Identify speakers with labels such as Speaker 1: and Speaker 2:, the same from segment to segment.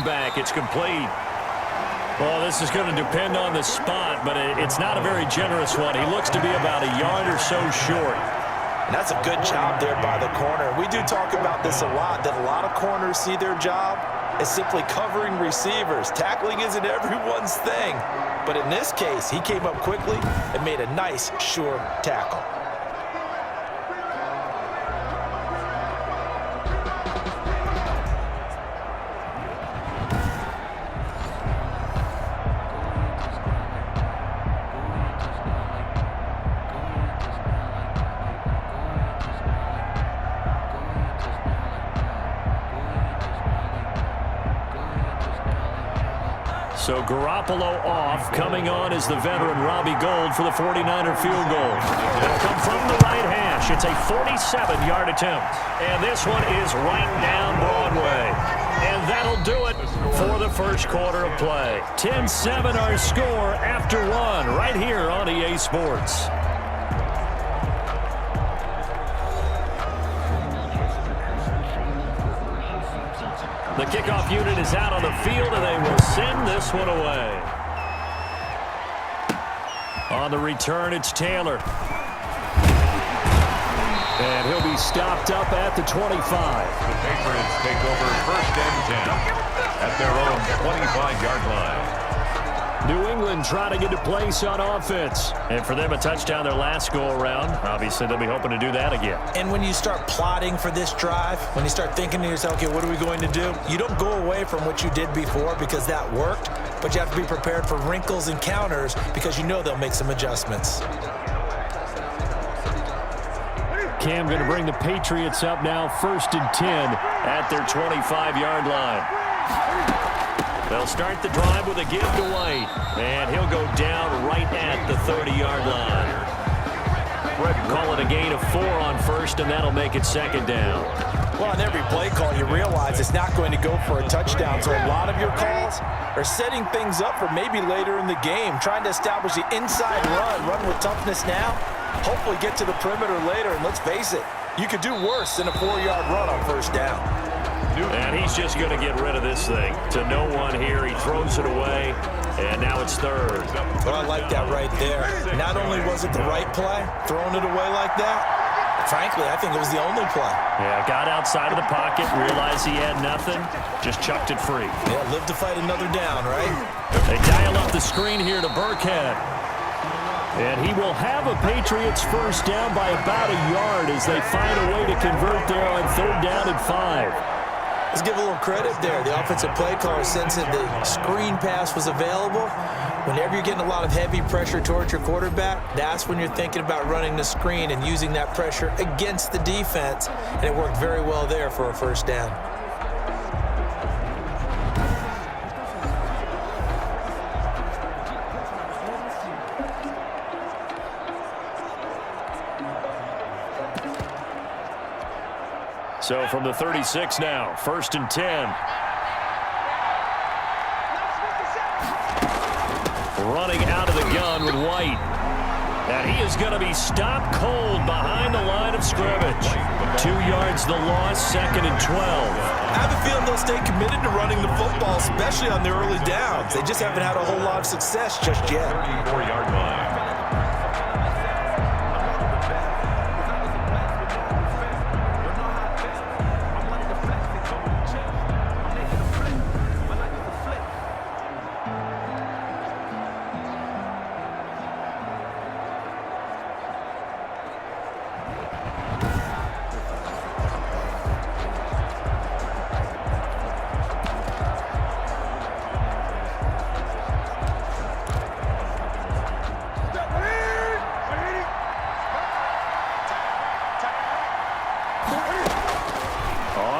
Speaker 1: back. It's complete. Well, this is going to depend on the spot, but it's not a very generous one. He looks to be about a yard or so short.
Speaker 2: And that's a good job there by the corner. We do talk about this a lot, that a lot of corners see their job as simply covering receivers. Tackling isn't everyone's thing. But in this case, he came up quickly and made a nice, sure tackle.
Speaker 1: So Garoppolo off. Coming on is the veteran Robbie Gould for the 49er field goal. It'll come from the right hash. It's a 47-yard attempt. And this one is right down Broadway. And that'll do it for the first quarter of play. 10-7 our score after one right here on EA Sports. The kickoff unit is out on the field, and they will send this one away. On the return, it's Taylor. And he'll be stopped up at the 25.
Speaker 3: The Patriots take over 1st and 10 at their own 25-yard line.
Speaker 1: New England trying to get to place on offense. And for them, a touchdown their last go-around. Obviously, they'll be hoping to do that again.
Speaker 2: And when you start plotting for this drive, when you start thinking to yourself, okay, what are we going to do? You don't go away from what you did before because that worked, but you have to be prepared for wrinkles and counters because you know they'll make some adjustments.
Speaker 1: Cam going to bring the Patriots up now 1st and 10 at their 25-yard line. They'll start the drive with a give to White, and he'll go down right at the 30-yard line. Call it a gain of 4 on first, and that'll make it 2nd down.
Speaker 2: Well, on every play call, you realize it's not going to go for a touchdown, so a lot of your calls are setting things up for maybe later in the game, trying to establish the inside run with toughness now, hopefully get to the perimeter later, and let's face it, you could do worse than a 4-yard run on 1st down.
Speaker 1: And he's just going to get rid of this thing. To no one here. He throws it away, and now it's 3rd.
Speaker 2: Well, I like that right there. Not only was it the right play, throwing it away like that, frankly, I think it was the only play.
Speaker 1: Yeah, got outside of the pocket, realized he had nothing, just chucked it free.
Speaker 2: Yeah, live to fight another down, right?
Speaker 1: They dial up the screen here to Burkhead. And he will have a Patriots 1st down by about a yard as they find a way to convert there on 3rd down and 5.
Speaker 2: Let's give a little credit there. The offensive play caller sensed that the screen pass was available. Whenever you're getting a lot of heavy pressure towards your quarterback, that's when you're thinking about running the screen and using that pressure against the defense. And it worked very well there for a 1st down.
Speaker 1: So from the 36 now, 1st and 10. Running out of the gun with White. And he is going to be stopped cold behind the line of scrimmage. 2 yards the loss, 2nd and 12.
Speaker 2: I have a feeling they'll stay committed to running the football, especially on their early downs. They just haven't had a whole lot of success just yet.
Speaker 3: 34-yard line.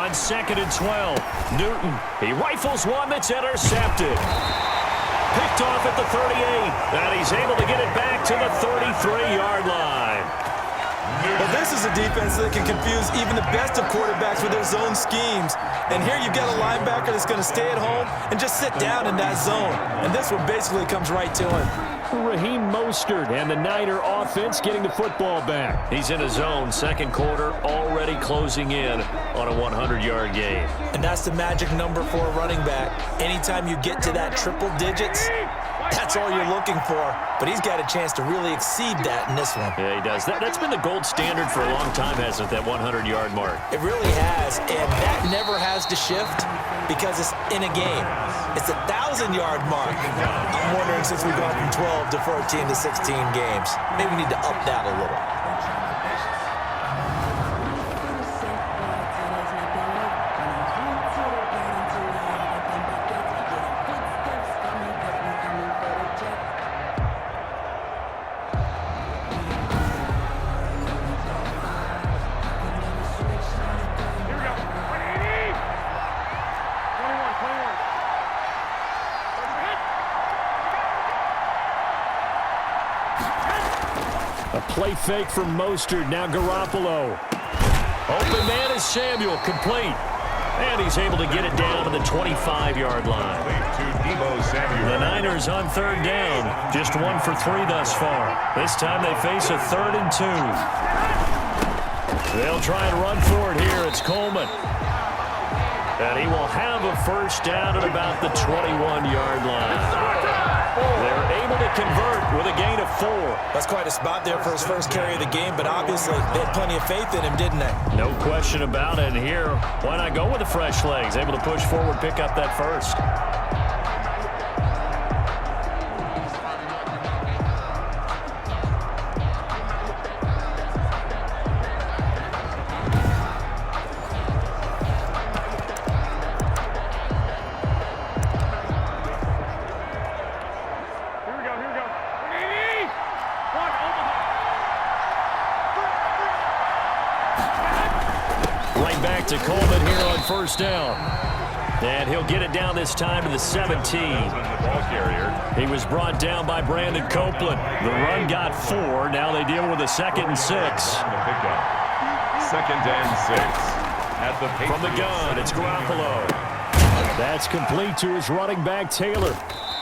Speaker 1: On 2nd and 12, Newton, he rifles one that's intercepted. Picked off at the 38, and he's able to get it back to the 33-yard line.
Speaker 2: Well, this is a defense that can confuse even the best of quarterbacks with their zone schemes. And here you've got a linebacker that's going to stay at home and just sit down in that zone. And this one basically comes right to him.
Speaker 1: Raheem Mostert and the Niner offense getting the football back. He's in his zone, second quarter, already closing in on a 100-yard game.
Speaker 2: And that's the magic number for a running back. Anytime you get to that triple digits, that's all you're looking for. But he's got a chance to really exceed that in this one.
Speaker 1: Yeah, he does. That's been the gold standard for a long time, hasn't it, that 100-yard mark?
Speaker 2: It really has, and that never has to shift because it's in a game. It's a 1,000-yard mark. I'm wondering, since we've gone from 12 to 14 to 16 games, maybe we need to up that a little.
Speaker 1: A play fake from Mostert, now Garoppolo. Open man is Samuel, complete. And he's able to get it down to the 25-yard line.
Speaker 3: To Deebo Samuel.
Speaker 1: The Niners on third down, just 1 for 3 thus far. This time they face a 3rd and 2. They'll try and run for it here. It's Coleman. And he will have a first down at about the 21-yard line. They're able to convert with a gain of 4.
Speaker 2: That's quite a spot there for his first carry of the game, but obviously they had plenty of faith in him, didn't they?
Speaker 1: No question about it. And here, why not go with the fresh legs? Able to push forward, pick up that first. To Coleman here on first down. And he'll get it down this time to the 17. He was brought down by Brandon Copeland. The run got 4. Now they deal with a 2nd and 6.
Speaker 3: Second and 6. At the
Speaker 1: From the gun, it's Garoppolo. That's complete to his running back, Taylor.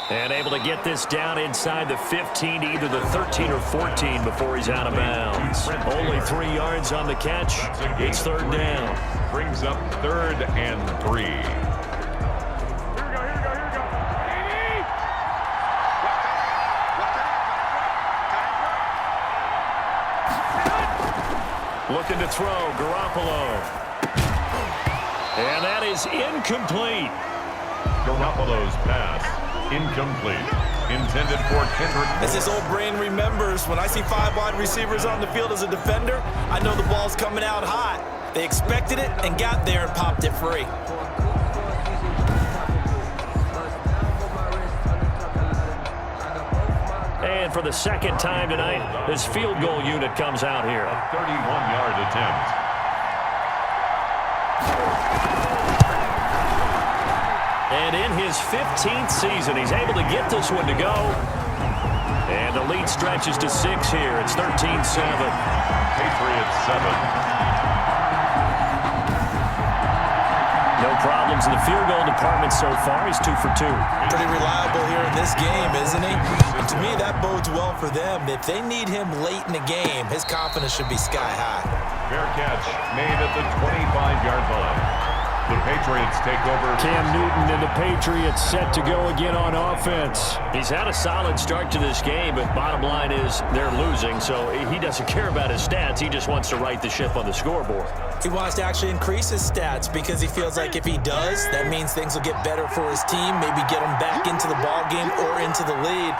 Speaker 1: And able to get this down inside the 15, either the 13 or 14 before he's out of bounds. Only 3 yards on the catch. It's third down.
Speaker 3: Brings up 3rd and 3.
Speaker 4: Here we go.
Speaker 1: Looking to throw, Garoppolo. And that is incomplete.
Speaker 3: Garoppolo's pass. Incomplete. Intended for Kendrick.
Speaker 2: As his old brain remembers, when I see 5 wide receivers on the field as a defender, I know the ball's coming out hot. They expected it and got there and popped it free.
Speaker 1: And for the second time tonight, this field goal unit comes out here.
Speaker 3: A 31-yard attempt.
Speaker 1: And in his 15th season, he's able to get this one to go. And the lead stretches to 6 here. It's 13-7.
Speaker 3: Patriots 7.
Speaker 1: No problems in the field goal department so far. He's 2 for 2.
Speaker 2: Pretty reliable here in this game, isn't he? And to me, that bodes well for them. If they need him late in the game, his confidence should be sky high.
Speaker 3: Fair catch made at the 25-yard line. The Patriots take over.
Speaker 1: Cam Newton and the Patriots set to go again on offense. He's had a solid start to this game, but bottom line is they're losing, so he doesn't care about his stats. He just wants to right the ship on the scoreboard.
Speaker 2: He wants to actually increase his stats because he feels like if he does, that means things will get better for his team, maybe get him back into the ball game or into the lead.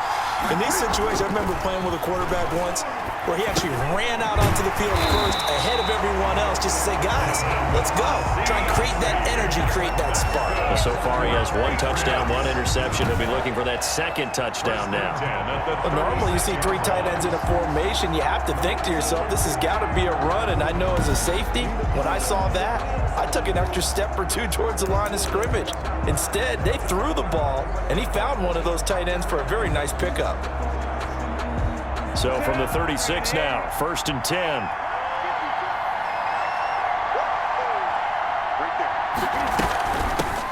Speaker 2: In these situations, I remember playing with a quarterback once where he actually ran out onto the field first ahead of everyone else just to say, guys, let's go. Try and create that energy, create that spark.
Speaker 1: So far, he has 1 touchdown, 1 interception. He'll be looking for that 2nd touchdown now.
Speaker 2: Normally, you see 3 tight ends in a formation. You have to think to yourself, this has got to be a run. And I know as a safety, when I saw that, I took an extra step or 2 towards the line of scrimmage. Instead, they threw the ball, and he found one of those tight ends for a very nice pickup.
Speaker 1: So from the 36 now, 1st and 10.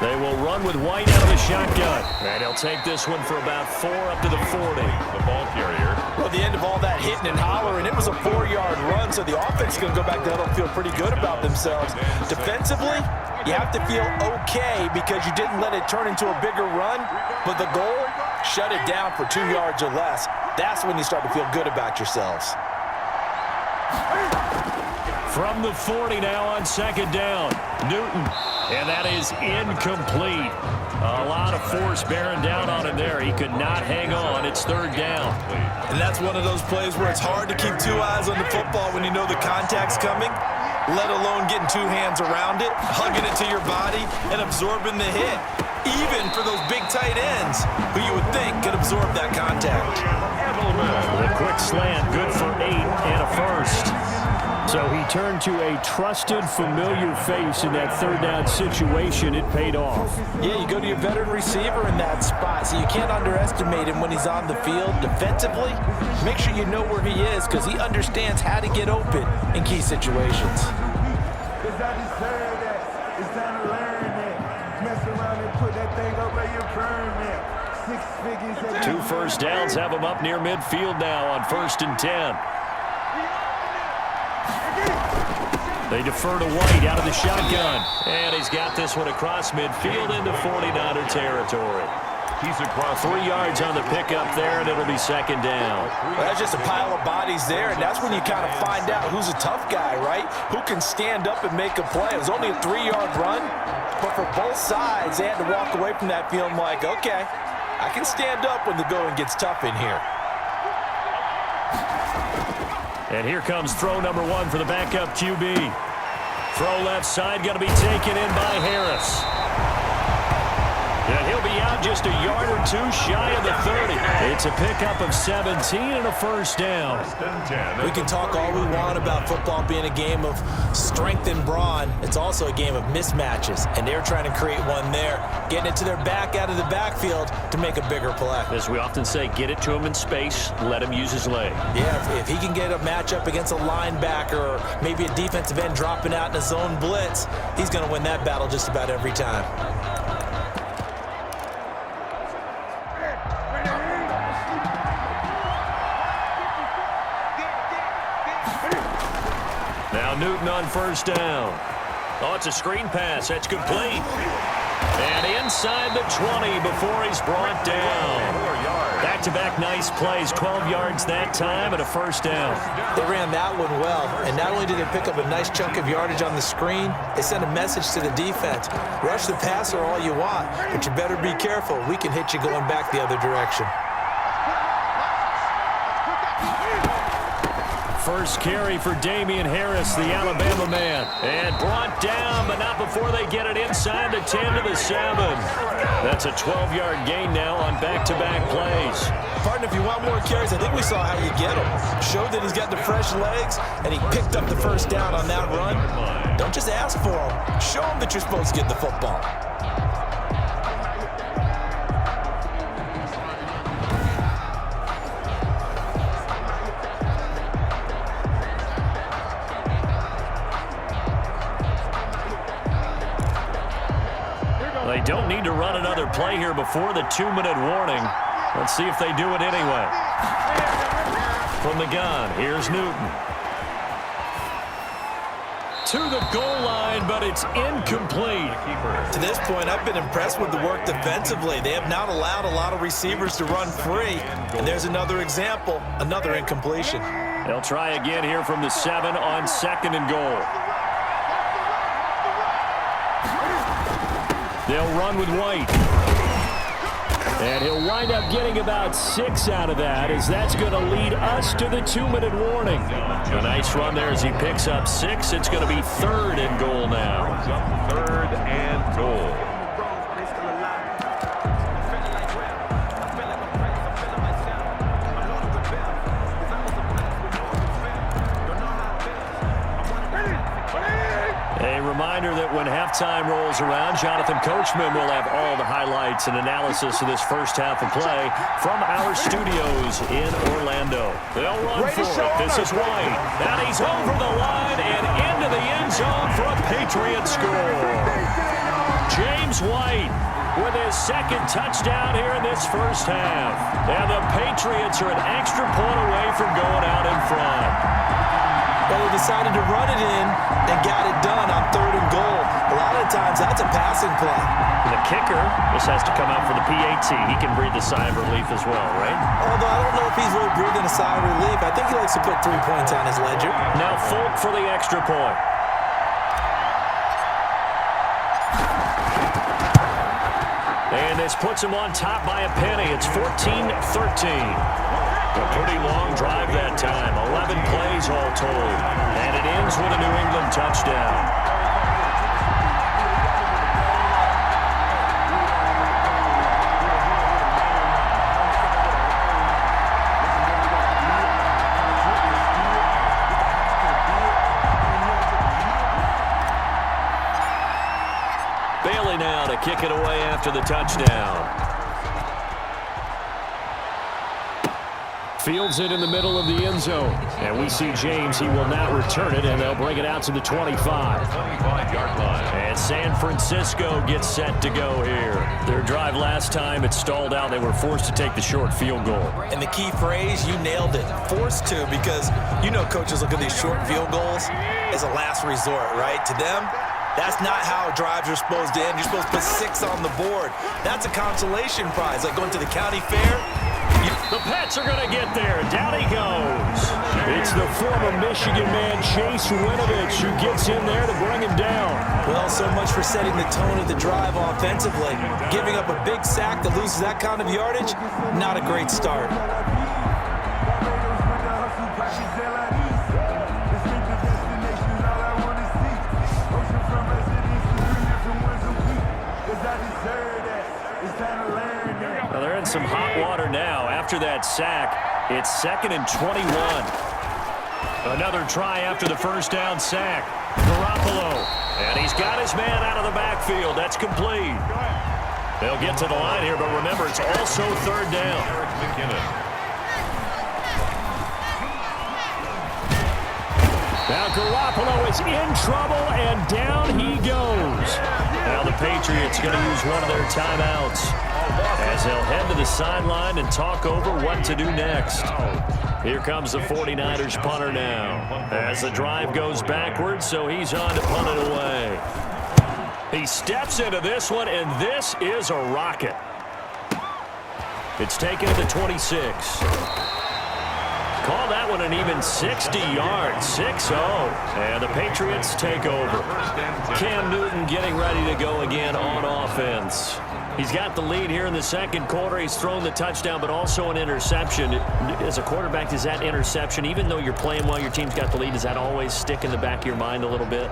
Speaker 1: They will run with White out of the shotgun. And he'll take this one for about 4 up to the 40.
Speaker 3: The ball carrier.
Speaker 2: Well, the end of all that hitting and hollering, it was a 4-yard run, so the offense is going to go back to huddle and feel pretty good about themselves. Defensively, you have to feel okay because you didn't let it turn into a bigger run, but the goal, shut it down for 2 yards or less. That's when you start to feel good about yourselves.
Speaker 1: From the 40 now on second down, Newton. And that is incomplete. A lot of force bearing down on him there. He could not hang on. It's third down.
Speaker 2: And that's one of those plays where it's hard to keep 2 eyes on the football when you know the contact's coming, let alone getting 2 hands around it, hugging it to your body, and absorbing the hit. Even for those big tight ends who you would think could absorb that contact.
Speaker 1: The quick slant, good for 8 and a first. So he turned to a trusted, familiar face in that third down situation. It paid off.
Speaker 2: Yeah, you go to your veteran receiver in that spot, so you can't underestimate him when he's on the field defensively. Make sure you know where he is because he understands how to get open in key situations.
Speaker 5: It's not deserve that. It's time to learn that. Mess around and put that thing up where you burn that. 6 figures.
Speaker 1: 2 first downs have him up near midfield now on 1st and 10. They defer to White out of the shotgun. And he's got this one across midfield into 49er territory.
Speaker 3: He's across
Speaker 1: 3 yards on the pickup there, and it'll be second down.
Speaker 2: Well, that's just a pile of bodies there, and that's when you kind of find out who's a tough guy, right? Who can stand up and make a play. It was only a 3-yard run, but for both sides, they had to walk away from that feeling like, okay, I can stand up when the going gets tough in here.
Speaker 1: And here comes throw number 1 for the backup QB. Throw left side, going to be taken in by Harris. And he'll be out just a yard or 2 shy of the 30. It's a pickup of 17 and a first down.
Speaker 2: We can talk all we want about football being a game of strength and brawn. It's also a game of mismatches, and they're trying to create one there, getting it to their back out of the backfield to make a bigger play.
Speaker 1: As we often say, get it to him in space, let him use his leg.
Speaker 2: Yeah, if he can get a matchup against a linebacker or maybe a defensive end dropping out in a zone blitz, he's going to win that battle just about every time.
Speaker 1: Now Newton on first down. Oh, it's a screen pass. That's complete. And inside the 20 before he's brought down. Back-to-back nice plays. 12 yards that time and a first down.
Speaker 2: They ran that one well, and not only did they pick up a nice chunk of yardage on the screen, they sent a message to the defense. Rush the passer all you want, but you better be careful. We can hit you going back the other direction.
Speaker 1: First carry for Damian Harris, the Alabama man. And brought down, but not before they get it inside the 10 to the 7. That's a 12-yard gain now on back-to-back plays.
Speaker 2: Partner, if you want more carries, I think we saw how you get him. Showed that he's got the fresh legs, and he picked up the first down on that run. Don't just ask for him. Show him that you're supposed to get the football.
Speaker 1: They don't need to run another play here before the 2-minute warning. Let's see if they do it anyway. From the gun, here's Newton. To the goal line, but it's incomplete.
Speaker 2: To this point, I've been impressed with the work defensively. They have not allowed a lot of receivers to run free. And there's another example, another incompletion.
Speaker 1: They'll try again here from the 7 on 2nd and goal. They'll run with White. And he'll wind up getting about 6 out of that, as that's going to lead us to the 2-minute warning. A nice run there as he picks up 6. It's going to be 3rd and goal now.
Speaker 3: 3rd and goal.
Speaker 1: A reminder that when halftime rolls around, Jonathan Coachman will have all the highlights and analysis of this first half of play from our studios in Orlando. They'll run for it. This is White. And he's over the line and into the end zone for a Patriot score. James White with his second touchdown here in this first half. And the Patriots are an extra point away from going out in front.
Speaker 2: Well, they decided to run it in and got it done on 3rd and goal. A lot of times, that's a passing play.
Speaker 1: The kicker just has to come out for the PAT. He can breathe a sigh of relief as well, right?
Speaker 2: Although I don't know if he's really breathing a sigh of relief. I think he likes to put 3 points on his ledger.
Speaker 1: Now Folk for the extra point. And this puts him on top by a penny. It's 14-13. A pretty long drive that time. 11 plays all told. And it ends with a New England touchdown. Bailey now to kick it away after the touchdown. Fields it in the middle of the end zone. And we see James. He will not return it, and they'll bring it out to the 25.
Speaker 3: 25-yard line.
Speaker 1: And San Francisco gets set to go here. Their drive last time, it stalled out. They were forced to take the short field goal.
Speaker 2: And the key phrase, you nailed it. Forced to, because you know coaches look at these short field goals as a last resort, right? To them, that's not how drives are supposed to end. You're supposed to put 6 on the board. That's a consolation prize, like going to the county fair.
Speaker 1: The Pats are going to get there. Down he goes. It's the former Michigan man, Chase Winovich, who gets in there to bring him down.
Speaker 2: Well, so much for setting the tone of the drive offensively. Giving up a big sack that loses that kind of yardage, not a great start.
Speaker 1: Well, they're in some hot water now. After that sack, it's 2nd and 21. Another try after the first down sack. Garoppolo. And he's got his man out of the backfield. That's complete. They'll get to the line here, but remember, it's also 3rd down.
Speaker 3: Eric McKinnon.
Speaker 1: Now Garoppolo is in trouble, and down he goes. Now the Patriots going to use one of their timeouts as they'll head to the sideline and talk over what to do next. Here comes the 49ers punter now as the drive goes backwards, so he's on to punt it away. He steps into this one, and this is a rocket. It's taken to the 26. Call that one an even 60 yards, 6-0. And the Patriots take over. Cam Newton getting ready to go again on offense. He's got the lead here in the second quarter. He's thrown the touchdown, but also an interception. As a quarterback, does that interception, even though you're playing while your team's got the lead, does that always stick in the back of your mind a little bit?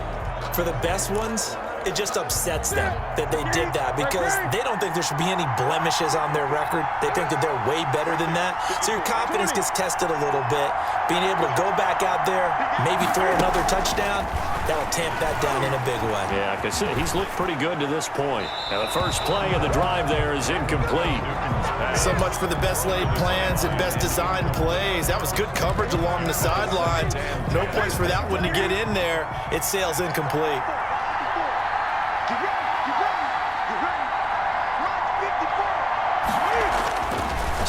Speaker 2: For the best ones, it just upsets them that they did that because they don't think there should be any blemishes on their record. They think that they're way better than that. So your confidence gets tested a little bit. Being able to go back out there, maybe throw another touchdown, that'll tamp that down in a big way.
Speaker 1: Yeah, like I said, he's looked pretty good to this point. Now the first play of the drive there is incomplete.
Speaker 2: So much for the best laid plans and best designed plays. That was good coverage along the sidelines. No place for that one to get in there. It sails incomplete.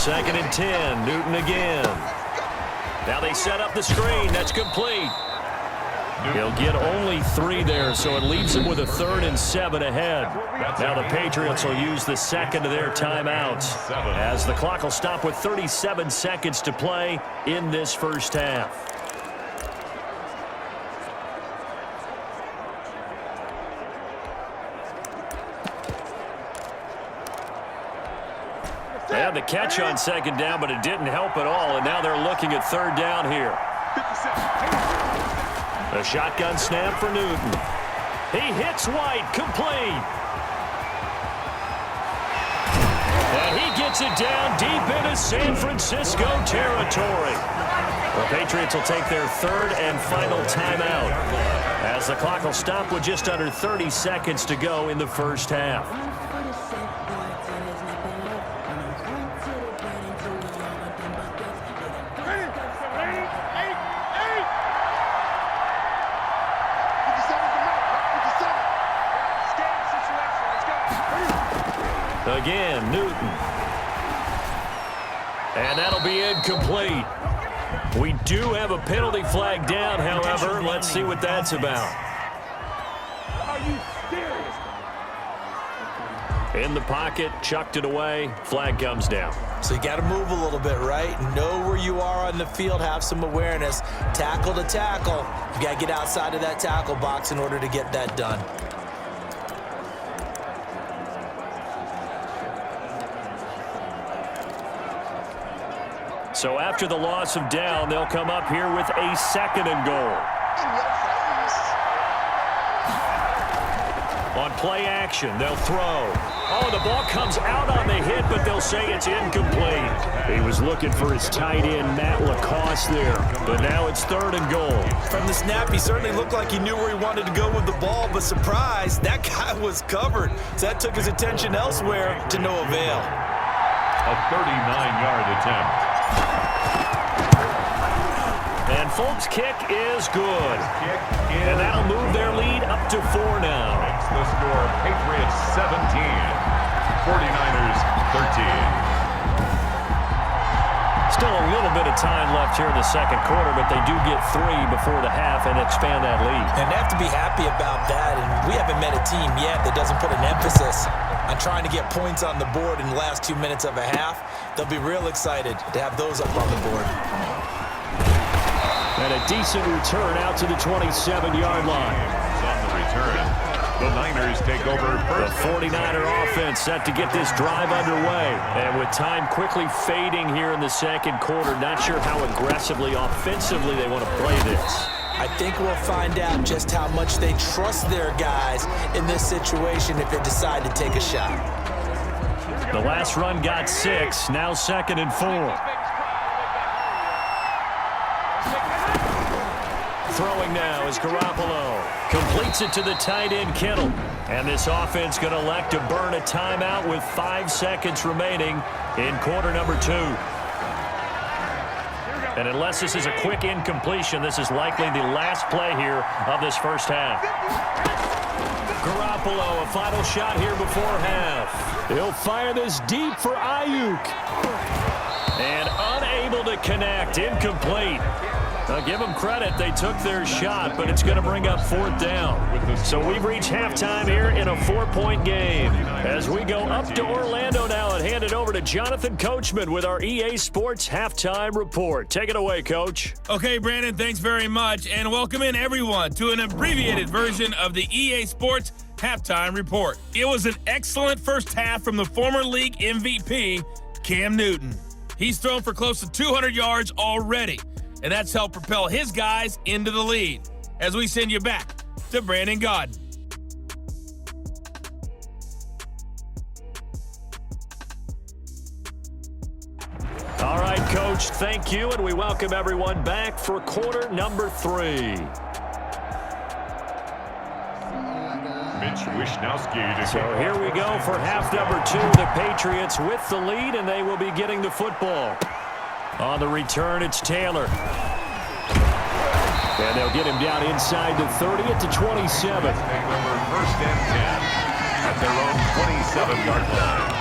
Speaker 1: 2nd and 10, Newton again. Now they set up the screen. That's complete. He'll get only 3 there, so it leaves him with a 3rd and 7 ahead. Now the Patriots will use the second of their timeouts as the clock will stop with 37 seconds to play in this first half. They had the catch on 2nd down, but it didn't help at all, and now they're looking at 3rd down here. A shotgun snap for Newton. He hits White, complete. And he gets it down deep into San Francisco territory. The Patriots will take their 3rd and final timeout as the clock will stop with just under 30 seconds to go in the first half. Cam Newton. And that'll be incomplete. We do have a penalty flag down, however. Let's see what that's about.
Speaker 4: Are you serious?
Speaker 1: In the pocket, chucked it away. Flag comes down.
Speaker 2: So you got to move a little bit, right? Know where you are on the field, have some awareness. Tackle to tackle. You got to get outside of that tackle box in order to get that done.
Speaker 1: So after the loss of down, they'll come up here with a 2nd and goal. On play action, they'll throw. Oh, the ball comes out on the hit, but they'll say it's incomplete. He was looking for his tight end, Matt Lacoste there, but now it's 3rd and goal.
Speaker 2: From the snap, he certainly looked like he knew where he wanted to go with the ball, but surprise, that guy was covered. So that took his attention elsewhere to no avail.
Speaker 3: A 39-yard attempt.
Speaker 1: And Folk's kick is good. And that'll move their lead up to 4 now.
Speaker 3: Makes the score Patriots 17, 49ers 13.
Speaker 1: Still a little bit of time left here in the 2nd quarter, but they do get 3 before the half and expand that lead.
Speaker 2: And they have to be happy about that, and we haven't met a team yet that doesn't put an emphasis on trying to get points on the board in the last 2 minutes of a half. They'll be real excited to have those up on the board.
Speaker 1: And a decent return out to the 27-yard line.
Speaker 3: On the return, the Niners take over
Speaker 1: The
Speaker 3: first.
Speaker 1: 49er offense set to get this drive underway. And with time quickly fading here in the 2nd quarter, not sure how aggressively, offensively they want to play this.
Speaker 2: I think we'll find out just how much they trust their guys in this situation if they decide to take a shot.
Speaker 1: The last run got 6, now 2nd and 4. Throwing now is Garoppolo. Completes it to the tight end, Kittle. And this offense going to elect to burn a timeout with 5 seconds remaining in quarter number 2. And unless this is a quick incompletion, this is likely the last play here of this first half. Garoppolo, a final shot here before half. He'll fire this deep for Ayuk. And unable to connect, incomplete. Now give them credit, they took their shot, but it's going to bring up 4th down. So we've reached halftime here in a 4-point game. As we go up to Orlando now and hand it over to Jonathan Coachman with our EA Sports Halftime Report. Take it away, Coach.
Speaker 6: Okay, Brandon, thanks very much, and welcome in everyone to an abbreviated version of the EA Sports Halftime Report. It was an excellent first half from the former league MVP, Cam Newton. He's thrown for close to 200 yards already, and that's helped propel his guys into the lead. As we send you back to Brandon Gaudin.
Speaker 1: All right, Coach, thank you, and we welcome everyone back for quarter number 3.
Speaker 3: Mitch Wishnowsky to
Speaker 1: So here we go for half number 2. The Patriots with the lead, and they will be getting the football. On the return, it's Taylor. And they'll get him down inside the 30 at the 27.
Speaker 3: take over first and 10 at their own 27-yard line.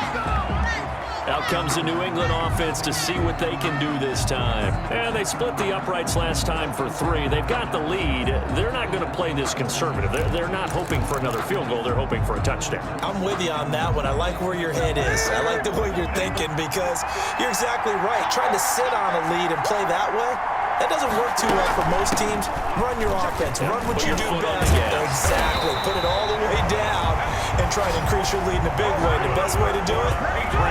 Speaker 1: Out comes the New England offense to see what they can do this time. And they split the uprights last time for 3. They've got the lead. They're not going to play this conservative. They're not hoping for another field goal. They're hoping for a touchdown.
Speaker 2: I'm with you on that one. I like where your head is. I like the way you're thinking because you're exactly right. Trying to sit on a lead and play that way, that doesn't work too well for most teams. Run your offense. Run what you do best. Exactly. Put it all the way down and try to increase your lead in a big way. The best way to do it,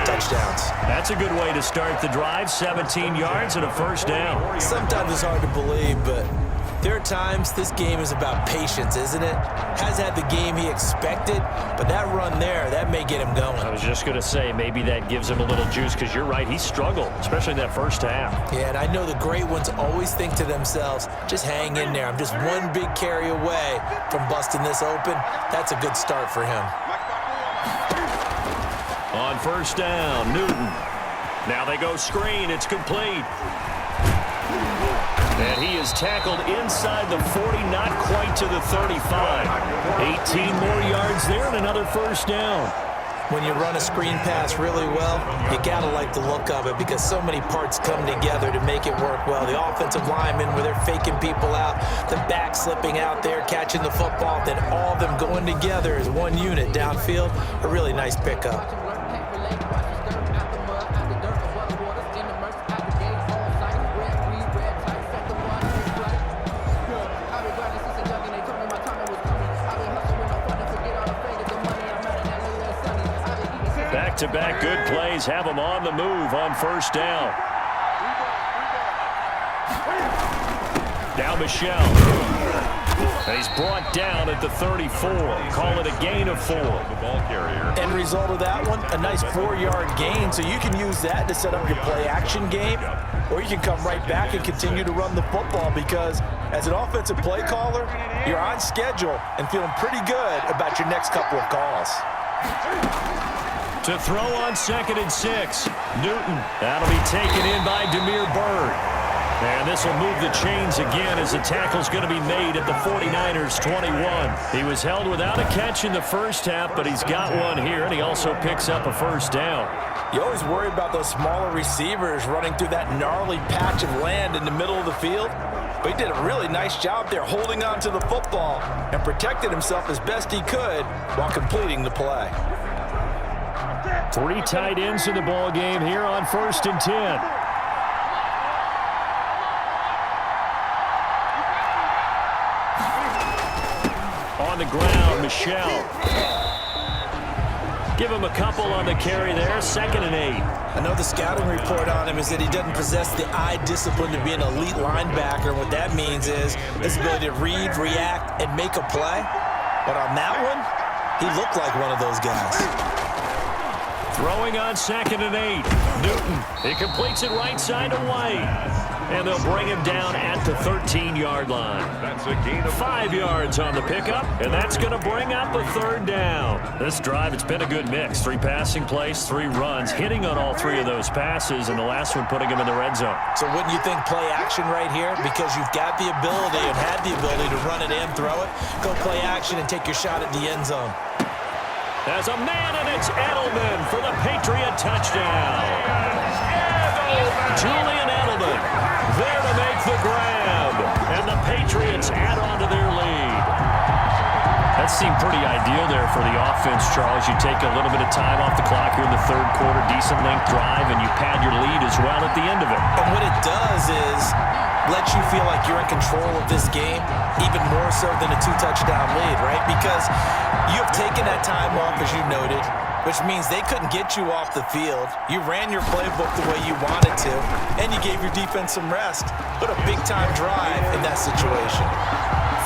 Speaker 2: touchdowns.
Speaker 1: That's a good way to start the drive. 17 yards and a first down.
Speaker 2: Sometimes it's hard to believe, but there are times this game is about patience, isn't it? Has had the game he expected, but that run there, that may get him going.
Speaker 1: I was just going to say, maybe that gives him a little juice because you're right, he struggled, especially in that first half.
Speaker 2: Yeah, and I know the great ones always think to themselves, just hang in there. I'm just one big carry away from busting this open. That's a good start for him.
Speaker 1: On first down, Newton. Now they go screen. It's complete. And he is tackled inside the 40, not quite to the 35. 18 more yards there and another first down.
Speaker 2: When you run a screen pass really well, you gotta like the look of it because so many parts come together to make it work well. The offensive linemen, where they're faking people out, the back slipping out there, catching the football, then all of them going together as one unit downfield. A really nice pickup.
Speaker 1: Back-to-back good plays have them on the move on first down. Now Michel. He's brought down at the 34. Call it a gain of 4.
Speaker 3: The ball carrier.
Speaker 2: End result of that one, a nice 4-yard gain. So you can use that to set up your play-action game, or you can come right back and continue to run the football because as an offensive play caller, you're on schedule and feeling pretty good about your next couple of calls.
Speaker 1: To throw on 2nd and 6. Newton. That'll be taken in by Damiere Byrd. And this will move the chains again as the tackle's going to be made at the 49ers 21. He was held without a catch in the first half, but he's got one here, and he also picks up a first down.
Speaker 2: You always worry about those smaller receivers running through that gnarly patch of land in the middle of the field. But he did a really nice job there holding on to the football and protected himself as best he could while completing the play.
Speaker 1: 3 tight ends in the ball game here on 1st and 10. On the ground, Michel. Give him a couple on the carry there. 2nd and 8.
Speaker 2: I know the scouting report on him is that he doesn't possess the eye discipline to be an elite linebacker. What that means is his ability to read, react, and make a play. But on that one, he looked like one of those guys.
Speaker 1: Throwing on 2nd and 8. Newton. He completes it right side to White. And they'll bring him down at the 13-yard line.
Speaker 3: That's a gain of
Speaker 1: 5 yards on the pickup, and that's going to bring up a 3rd down. This drive, it's been a good mix. 3 passing plays, 3 runs, hitting on all 3 of those passes, and the last one putting him in the red zone.
Speaker 2: So wouldn't you think play action right here? Because you've got the ability and had the ability to run it and throw it. Go play action and take your shot at the end zone.
Speaker 1: There's a man, and it's Edelman for the Patriot touchdown. Julian Edelman there to make the grab, and the Patriots add on to their lead. That seemed pretty ideal there for the offense, Charles. You take a little bit of time off the clock here in the 3rd quarter, decent length drive, and you pad your lead as well at the end of it.
Speaker 2: And what it does is let you feel like you're in control of this game, even more so than a 2-touchdown lead, right? Because you have taken that time off, as you noted, which means they couldn't get you off the field. You ran your playbook the way you wanted to, and you gave your defense some rest. What a big-time drive in that situation.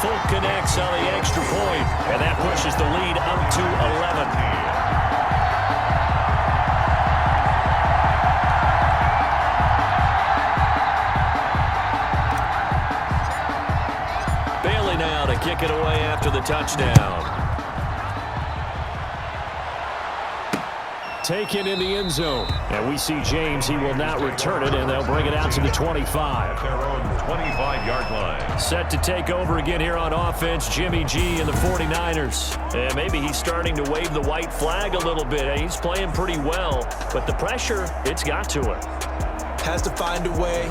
Speaker 1: Folk connects on the extra point, and that pushes the lead up to 11. Now to kick it away after the touchdown. Taken in the end zone. And we see James. He will not return it, and they'll bring it out to the 25.
Speaker 3: their own 25-yard line.
Speaker 1: Set to take over again here on offense, Jimmy G and the 49ers. And maybe he's starting to wave the white flag a little bit. He's playing pretty well, but the pressure, it's got to him.
Speaker 2: Has to find a way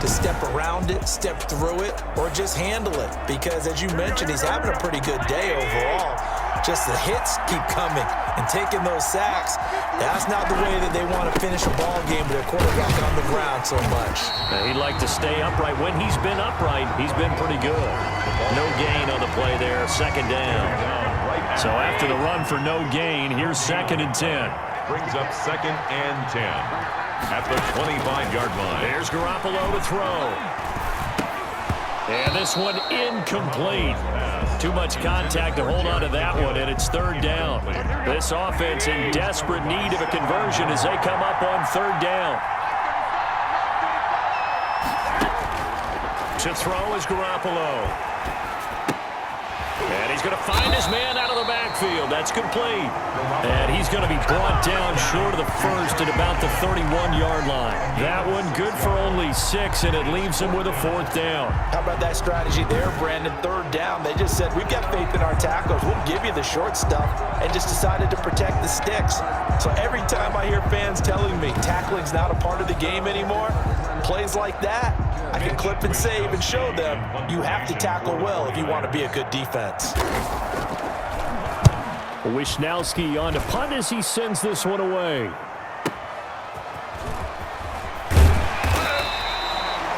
Speaker 2: to step around it, step through it, or just handle it. Because as you mentioned, he's having a pretty good day overall. Just the hits keep coming and taking those sacks. That's not the way that they want to finish a ball game with their quarterback on the ground so much.
Speaker 1: He'd like to stay upright. When he's been upright, he's been pretty good. No gain on the play there, 2nd down. So after the run for no gain, here's 2nd and 10.
Speaker 3: Brings up 2nd and 10 at the 25-yard line.
Speaker 1: There's Garoppolo to throw. And this one incomplete. Too much contact to hold on to that one, and it's 3rd down. This offense in desperate need of a conversion as they come up on 3rd down. To throw is Garoppolo. And he's going to find his man out of the backfield. That's complete. And he's going to be brought down short of the first at about the 31-yard line. That one good for only 6, and it leaves him with a 4th down.
Speaker 2: How about that strategy there, Brandon? 3rd down. They just said, we've got faith in our tackles. We'll give you the short stuff, and just decided to protect the sticks. So every time I hear fans telling me tackling's not a part of the game anymore, plays like that, I can clip and save and show them you have to tackle well if you want to be a good defense.
Speaker 1: Wisnowski on to punt as he sends this one away.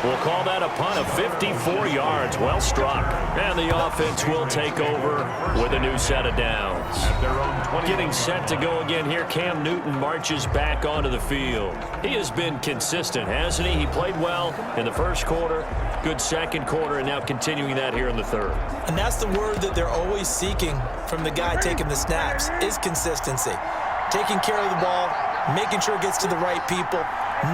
Speaker 1: We'll call that a punt of 54 yards. Well struck. And the offense will take over with a new set of downs. Getting set to go again here, Cam Newton marches back onto the field. He has been consistent, hasn't he? He played well in the first quarter, good second quarter, and now continuing that here in the third.
Speaker 2: And that's the word that they're always seeking from the guy taking the snaps, is consistency. Taking care of the ball, making sure it gets to the right people.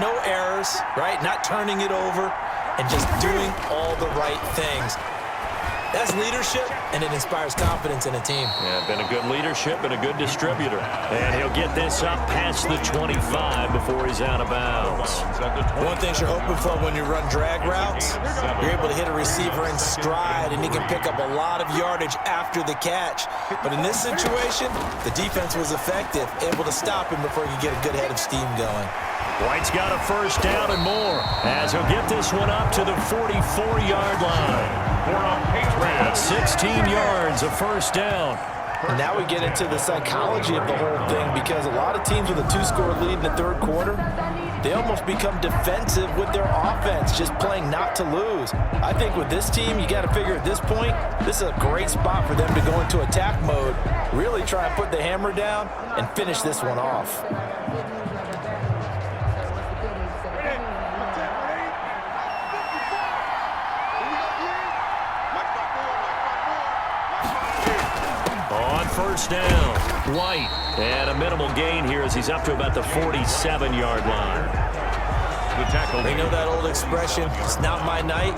Speaker 2: No errors, right? Not turning it over, and just doing all the right things. That's leadership, and it inspires confidence in a team.
Speaker 1: Yeah, been a good leadership and a good distributor. And he'll get this up past the 25 before he's out of bounds.
Speaker 2: One thing you're hoping for when you run drag routes, you're able to hit a receiver in stride, and he can pick up a lot of yardage after the catch. But in this situation, the defense was effective, able to stop him before he could get a good head of steam going.
Speaker 1: White's got a 1st down and more as he'll get this one up to the 44-yard line. 16 yards, a 1st down.
Speaker 2: And now we get into the psychology of the whole thing, because a lot of teams with a 2-score lead in the 3rd quarter, they almost become defensive with their offense, just playing not to lose. I think with this team, you got to figure at this point, this is a great spot for them to go into attack mode, really try and put the hammer down and finish this one off.
Speaker 1: On 1st down, White. And a minimal gain here as he's up to about the 47-yard line.
Speaker 2: They know that old expression, it's not my night.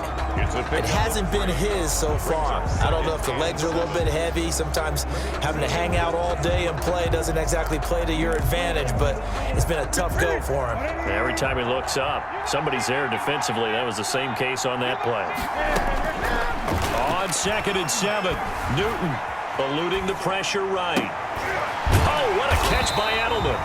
Speaker 2: It hasn't been his so far. I don't know if the legs are a little bit heavy. Sometimes having to hang out all day and play doesn't exactly play to your advantage, but it's been a tough go for him.
Speaker 1: Every time he looks up, somebody's there defensively. That was the same case on that play. On 2nd and 7, Newton eluding the pressure right. Oh, what a catch by Edelman.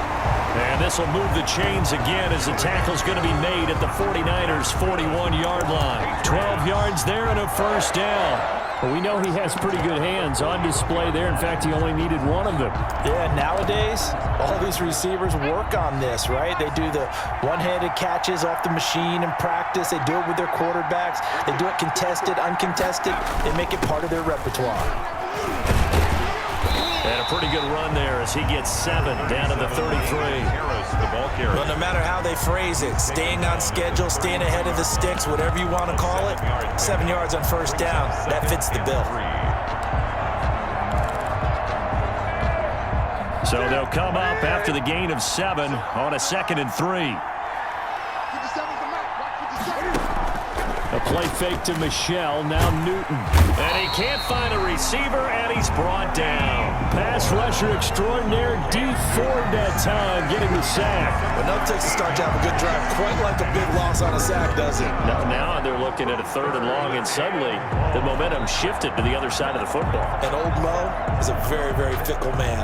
Speaker 1: And this will move the chains again as the tackle's going to be made at the 49ers' 41-yard line. 12 yards there and a 1st down. Well, we know he has pretty good hands on display there. In fact, he only needed one of them.
Speaker 2: Yeah, nowadays, all these receivers work on this, right? They do the one-handed catches off the machine in practice. They do it with their quarterbacks. They do it contested, uncontested. They make it part of their repertoire.
Speaker 1: And a pretty good run there as he gets 7 down to the 33.
Speaker 2: Well, no matter how they phrase it, staying on schedule, staying ahead of the sticks, whatever you want to call it, 7 yards on 1st down, that fits the bill.
Speaker 1: So they'll come up after the gain of 7 on a 2nd and 3. A play fake to Michelle, now Newton. And he can't find a receiver, and he's brought down. Pass rusher extraordinaire, D Ford that time, getting the sack.
Speaker 2: But no takes to start to have a good drive, quite like a big loss on a sack, does it?
Speaker 1: Now they're looking at a 3rd and long, and suddenly the momentum shifted to the other side of the football.
Speaker 2: And old Mo is a very, very fickle man.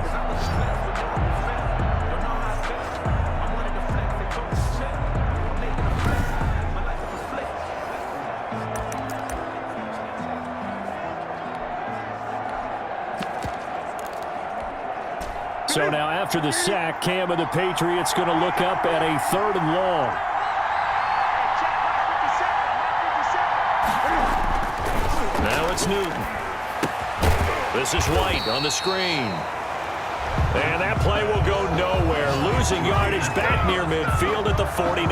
Speaker 1: So now after the sack, Cam of the Patriots going to look up at a 3rd and long. Now it's Newton. This is White on the screen. And that play will go nowhere. Losing yardage back near midfield at the 49.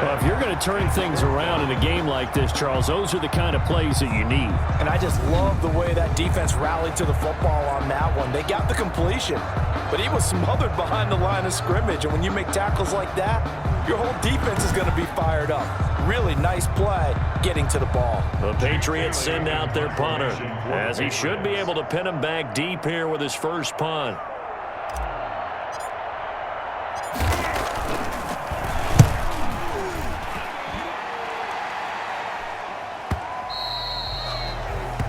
Speaker 1: Well, if you're going to turn things around in a game like this, Charles, those are the kind of plays that you need.
Speaker 2: And I just love the way that defense rallied to the football on that one. They got the completion. but he was smothered behind the line of scrimmage. And when you make tackles like that, your whole defense is going to be fired up. Really nice play getting to the ball.
Speaker 1: The Patriots send out their punter, as he should be able to pin him back deep here with his first punt.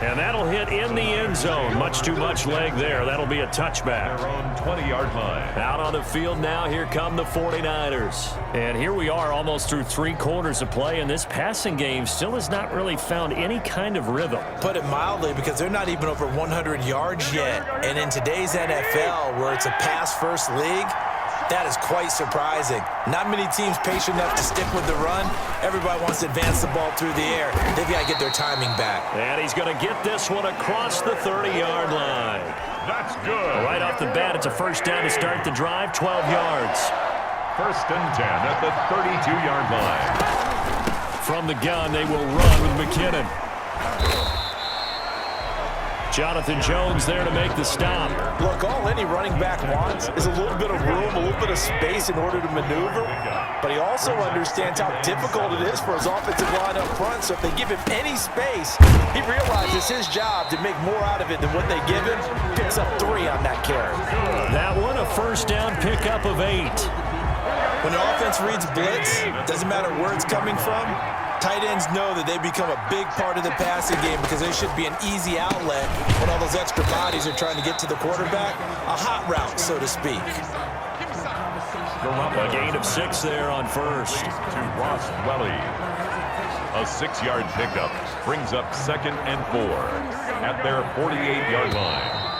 Speaker 1: And that'll hit in the end zone. Much too much leg there. That'll be a touchback.
Speaker 3: Their own 20-yard line.
Speaker 1: Out on the field now, here come the 49ers. And here we are almost through 3 quarters of play, and this passing game still has not really found any kind of rhythm.
Speaker 2: Put it mildly, because they're not even over 100 yards yet. And in today's NFL, where it's a pass-first league, that is quite surprising. Not many teams patient enough to stick with the run. Everybody wants to advance the ball through the air. They've got to get their timing back.
Speaker 1: And he's going to get this one across the 30-yard line.
Speaker 3: That's good.
Speaker 1: Right off the bat, it's a first down to start the drive, 12 yards.
Speaker 3: First and 10 at the 32-yard line.
Speaker 1: From the gun, they will run with McKinnon. Jonathan Jones there to make the stop.
Speaker 2: Look, all any running back wants is a little bit of room, a little bit of space in order to maneuver. But he also understands how difficult it is for his offensive line up front. So if they give him any space, he realizes it's his job to make more out of it than what they give him. Picks up 3 on that carry.
Speaker 1: That one, a first down pickup of 8.
Speaker 2: When the offense reads blitz, doesn't matter where it's coming from, tight ends know that they become a big part of the passing game because they should be an easy outlet when all those extra bodies are trying to get to the quarterback. A hot route, so to speak.
Speaker 1: A gain of 6 there on first.
Speaker 3: To Ross Dwelley. A 6-yard pickup brings up 2nd and 4 at their 48-yard line.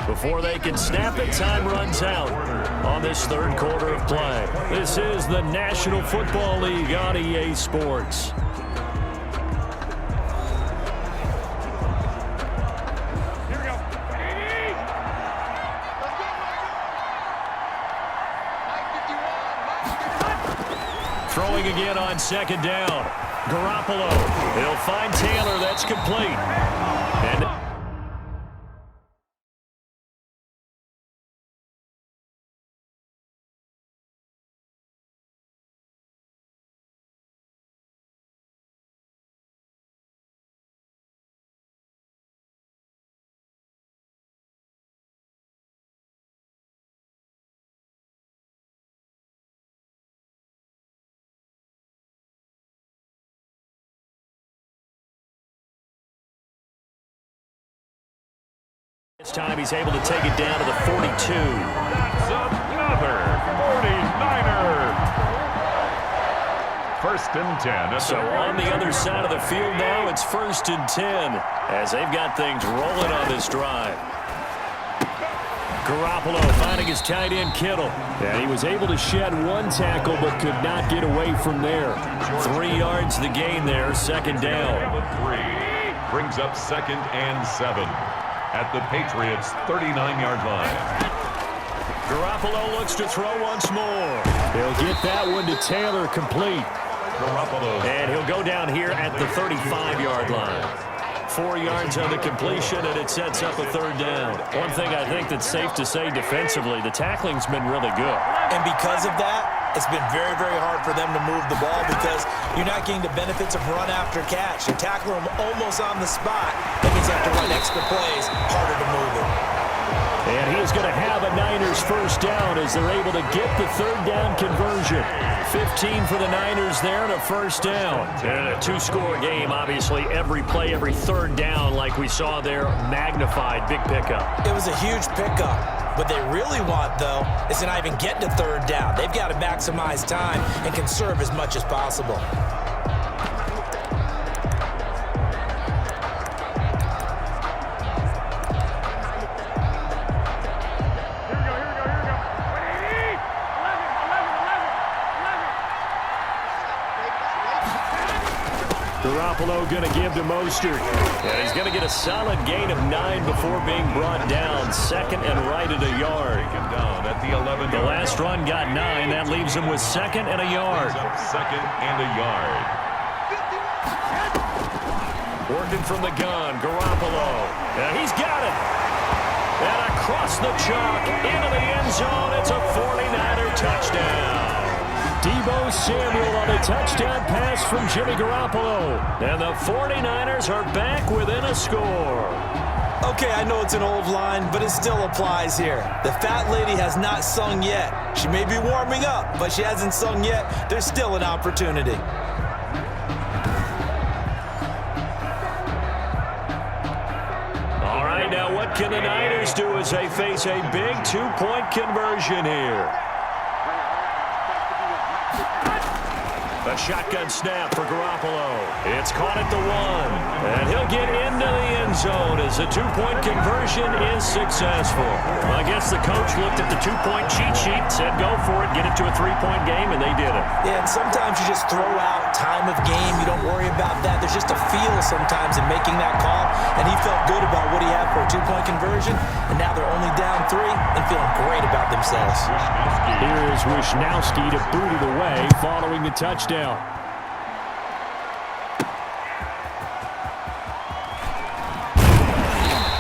Speaker 1: Before they can snap it, time runs out on this 3rd quarter of play. This is the National Football League on EA Sports.
Speaker 4: Here we go.
Speaker 1: Throwing again on 2nd down. Garoppolo. He'll find Taylor. That's complete. And this time he's able to take it down to the 42.
Speaker 3: That's another 49er. First and 10.
Speaker 1: So on the other side of the field now, it's 1st and 10 as they've got things rolling on this drive. Garoppolo finding his tight end Kittle. And he was able to shed 1 tackle but could not get away from there. 3 yards the gain there, 2nd down.
Speaker 3: 3 brings up 2nd and 7 at the Patriots' 39-yard line.
Speaker 1: Garoppolo looks to throw once more. He'll get that one to Taylor, complete.
Speaker 3: Garoppolo.
Speaker 1: And he'll go down here at the 35-yard line. 4 yards on the completion, and it sets up a 3rd down. One thing I think that's safe to say defensively, the tackling's been really good.
Speaker 2: And because of that, it's been very, very hard for them to move the ball because you're not getting the benefits of run after catch. You tackle them almost on the spot. That means you have to run extra plays, harder to move it.
Speaker 1: And he is going to have a Niners first down as they're able to get the 3rd down conversion. 15 for the Niners there and a first down. And a 2-score game, obviously, every play, every 3rd down like we saw there, magnified, big pickup.
Speaker 2: It was a huge pickup. What they really want, though, is to not even get to 3rd down. They've got to maximize time and conserve as much as possible.
Speaker 1: Garoppolo going to give to Mostert. And he's going to get a solid gain of 9 before being brought down. 2nd and right at a yard.
Speaker 3: Taken down at the 11.
Speaker 1: The last run got 9. That leaves him with 2nd and a yard.
Speaker 3: 2nd and a yard.
Speaker 1: Working from the gun, Garoppolo. And he's got it. And across the chalk, into the end zone, it's a 49er touchdown. Deebo Samuel on a touchdown pass from Jimmy Garoppolo. And the 49ers are back within a score.
Speaker 2: Okay, I know it's an old line, but it still applies here. The fat lady has not sung yet. She may be warming up, but she hasn't sung yet. There's still an opportunity.
Speaker 1: All right, now what can the Niners do as they face a big two-point conversion here? A shotgun snap for Garoppolo. It's caught at the 1. And he'll get into the end zone as the two-point conversion is successful. Well, I guess the coach looked at the two-point cheat sheet, said go for it, get it to a three-point game, and they did it.
Speaker 2: Yeah, and sometimes you just throw out time of game. You don't worry about that. There's just a feel sometimes in making that call. And he felt good about what he had for a two-point conversion. And now they're only down 3 and feeling great about themselves.
Speaker 1: Here is Wishnowski to boot it away following the touchdown.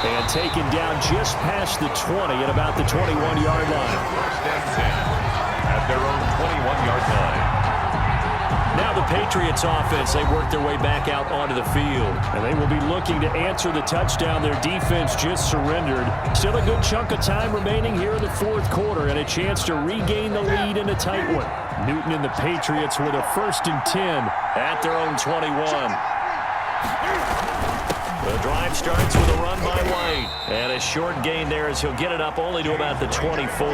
Speaker 1: And taken down just past the 20 at about the 21-yard line.
Speaker 3: First and 10 at their own 21-yard line.
Speaker 1: Now the Patriots offense, they work their way back out onto the field. And they will be looking to answer the touchdown their defense just surrendered. Still a good chunk of time remaining here in the fourth quarter and a chance to regain the lead in a tight one. Newton and the Patriots with a 1st and 10 at their own 21. The drive starts with a run by White. And a short gain there as he'll get it up only to about the 24.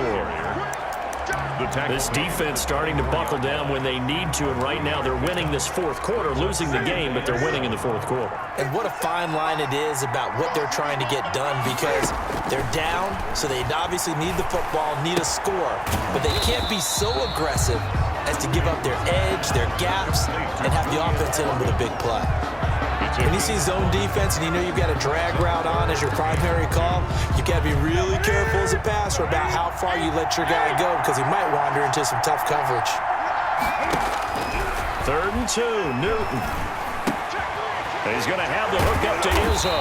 Speaker 1: This defense starting to buckle down when they need to, and right now they're winning this fourth quarter, losing the game, but they're winning in the fourth quarter.
Speaker 2: And what a fine line it is about what they're trying to get done, because they're down, so they obviously need the football, need a score, but they can't be so aggressive as to give up their edge, their gaps, and have the offense hit them with a big play. When you see zone defense and you know you've got a drag route on as your primary call, you got to be really careful as a passer about how far you let your guy go, because he might wander into some tough coverage.
Speaker 1: 3rd and 2, Newton. And he's going to have the hook up to Izzo.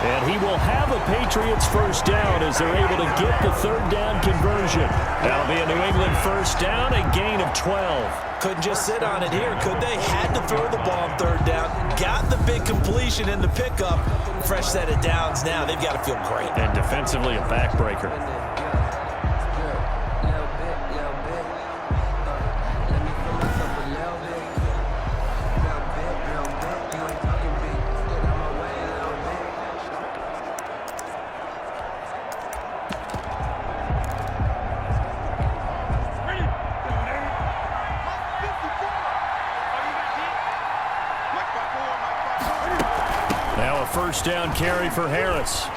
Speaker 1: And he will have a Patriots first down as they're able to get the 3rd down conversion. That'll be a New England first down, a gain of 12.
Speaker 2: Couldn't just sit on it here, could they? Had to throw the ball on 3rd down. Got the big completion in the pickup. Fresh set of downs now. They've got to feel great.
Speaker 1: And defensively, a backbreaker. First down carry for Harris.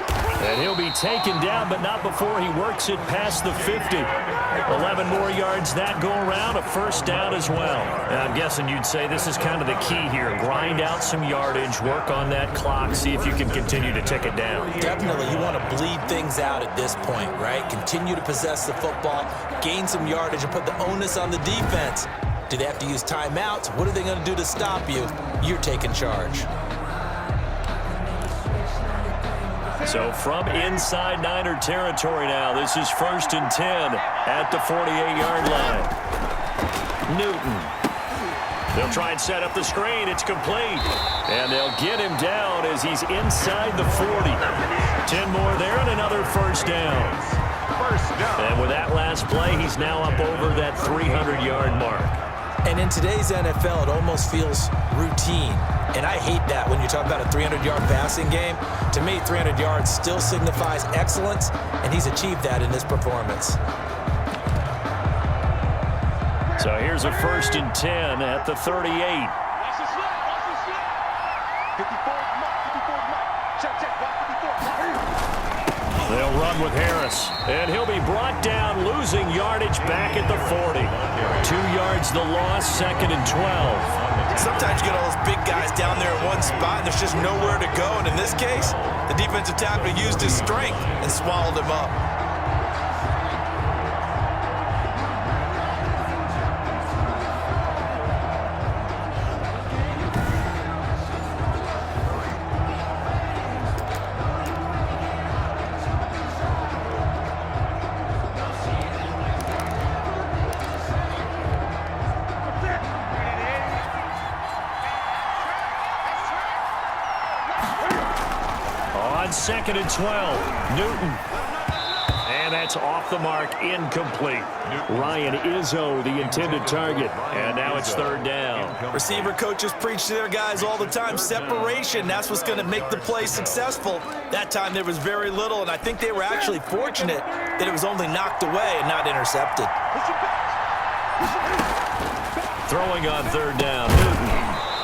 Speaker 1: And he'll be taken down, but not before he works it past the 50. 11 more yards that go around, a first down as well. And I'm guessing you'd say this is kind of the key here. Grind out some yardage, work on that clock, see if you can continue to tick it down.
Speaker 2: Definitely. You want to bleed things out at this point, right? Continue to possess the football, gain some yardage, and put the onus on the defense. Do they have to use timeouts? What are they going to do to stop you? You're taking charge.
Speaker 1: So from inside Niner territory now, this is 1st and 10 at the 48-yard line. Newton. They'll try and set up the screen. It's complete. And they'll get him down as he's inside the 40. 10 more there and another first down. And with that last play, he's now up over that 300-yard mark.
Speaker 2: And in today's NFL, it almost feels routine. And I hate that when you talk about a 300-yard passing game. To me, 300 yards still signifies excellence, and he's achieved that in this performance.
Speaker 1: So here's a 1st and 10 at the 38. They'll run with Harris, and he'll be brought down, losing yardage back at the 40. 2 yards the loss, 2nd and 12.
Speaker 2: Sometimes you get all those big guys down there in one spot, and there's just nowhere to go. And in this case, the defensive tackle used his strength and swallowed him up.
Speaker 1: 2nd and 12. Newton. And that's off the mark, incomplete. Ryan Izzo, the intended target. And now it's 3rd down.
Speaker 2: Receiver coaches preach to their guys all the time. Separation, that's what's going to make the play successful. That time there was very little, and I think they were actually fortunate that it was only knocked away and not intercepted.
Speaker 1: Throwing on 3rd down, Newton.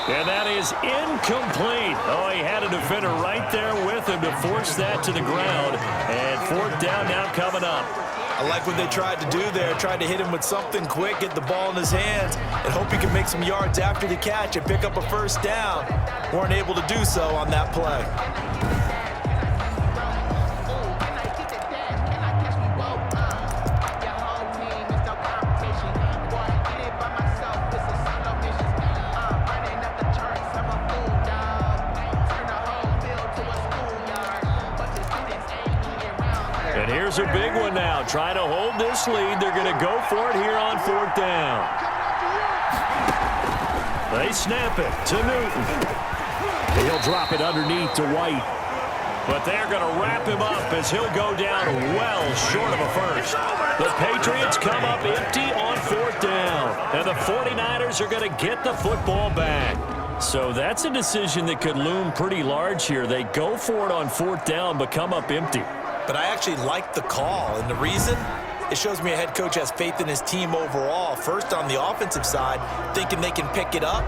Speaker 1: And that is incomplete. Oh, he had a defender right there with him to force that to the ground. And 4th down now coming up.
Speaker 2: I like what they tried to do there. Tried to hit him with something quick, get the ball in his hands, and hope he can make some yards after the catch and pick up a 1st down. Weren't able to do so on that play.
Speaker 1: Here's a big one now. Trying to hold this lead. They're going to go for it here on 4th down. They snap it to Newton. He'll drop it underneath to White. But they're going to wrap him up as he'll go down well short of a first. The Patriots come up empty on 4th down. And the 49ers are going to get the football back. So that's a decision that could loom pretty large here. They go for it on 4th down, but come up empty.
Speaker 2: But I actually like the call, and the reason? It shows me a head coach has faith in his team overall. First, on the offensive side, thinking they can pick it up,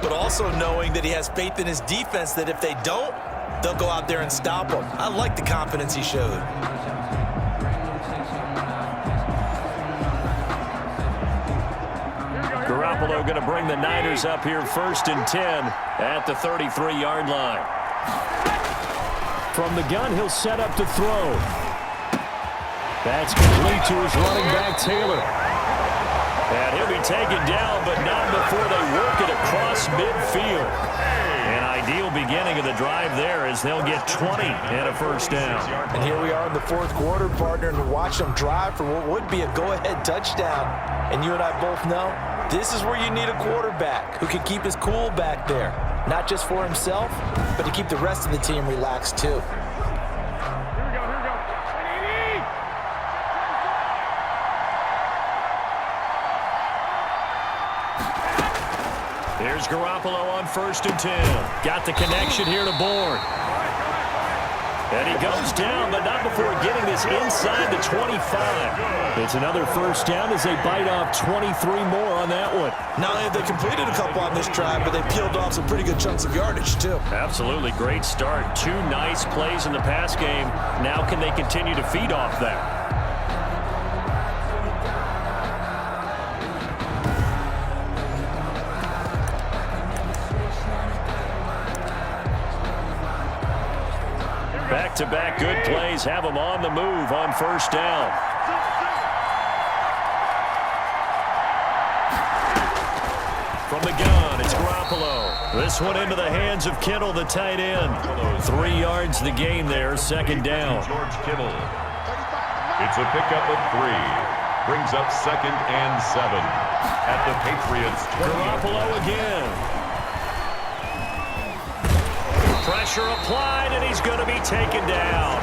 Speaker 2: but also knowing that he has faith in his defense that if they don't, they'll go out there and stop them. I like the confidence he showed.
Speaker 1: Garoppolo going to bring the Niners up here 1st and 10 at the 33-yard line. From the gun, he'll set up to throw. That's complete to his running back, Taylor. And he'll be taken down, but not before they work it across midfield. An ideal beginning of the drive there as they'll get 20 and a 1st down.
Speaker 2: And here we are in the 4th quarter, partner, and watch them drive for what would be a go-ahead touchdown. And you and I both know this is where you need a quarterback who can keep his cool back there. Not just for himself, but to keep the rest of the team relaxed too.
Speaker 4: Here we go.
Speaker 1: Here's Garoppolo on 1st and 10. Got the connection here to Bourne. And he goes down, but not before getting this inside the 25. It's another 1st down as they bite off 23 more on that one.
Speaker 2: Not only have they completed a couple on this drive, but they peeled off some pretty good chunks of yardage, too.
Speaker 1: Absolutely great start. 2 nice plays in the pass game. Now can they continue to feed off that? Back-to-back good plays have them on the move on 1st down. From the gun, it's Garoppolo. This one into the hands of Kittle, the tight end. 3 yards the gain there, 2nd down.
Speaker 3: George Kittle. It's a pickup of 3. Brings up 2nd and 7 at the Patriots' 20.
Speaker 1: Garoppolo again. Pressure applied, and he's going to be taken down.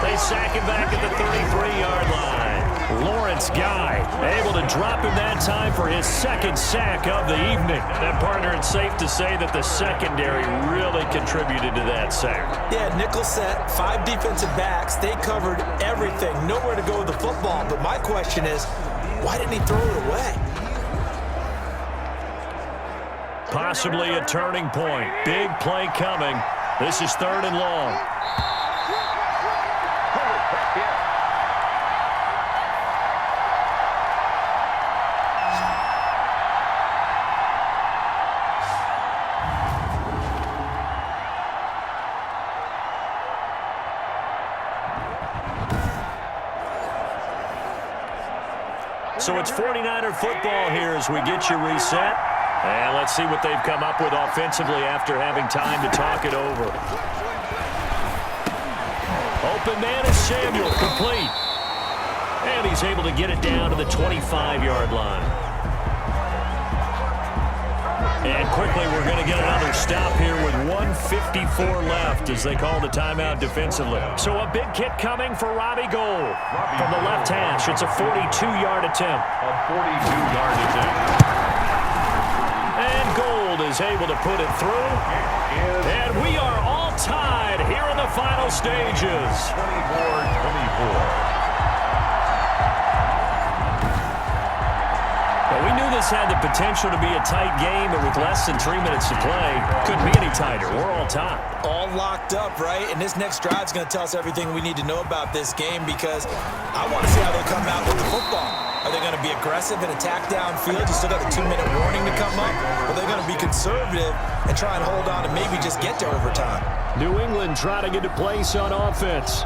Speaker 1: They sack him back at the 33-yard line. Lawrence Guy able to drop him that time for his 2nd sack of the evening. And, partner, it's safe to say that the secondary really contributed to that sack.
Speaker 2: Yeah, nickel set, 5 defensive backs. They covered everything. Nowhere to go with the football. But my question is, why didn't he throw it away?
Speaker 1: Possibly a turning point. Big play coming. This is 3rd and long. So it's 49er football here as we get you reset. And let's see what they've come up with offensively after having time to talk it over. Open man is Samuel, complete. And he's able to get it down to the 25-yard line. And quickly, we're going to get another stop here with 1:54 left as they call the timeout defensively. So a big kick coming for Robbie Gould. From the left hash, it's a 42-yard attempt.
Speaker 3: A 42-yard attempt.
Speaker 1: And Gould is able to put it through. And we are all tied here in the final stages.
Speaker 3: 24-24.
Speaker 1: We knew this had the potential to be a tight game, but with less than 3 minutes to play, couldn't be any tighter. We're all tied.
Speaker 2: All locked up, right? And this next drive is going to tell us everything we need to know about this game because I want to see how they come out with the football. Are they going to be aggressive and attack downfield? You still got the 2-minute warning to come up? Or are they going to be conservative and try and hold on and maybe just get to overtime?
Speaker 1: New England trying to get a place on offense.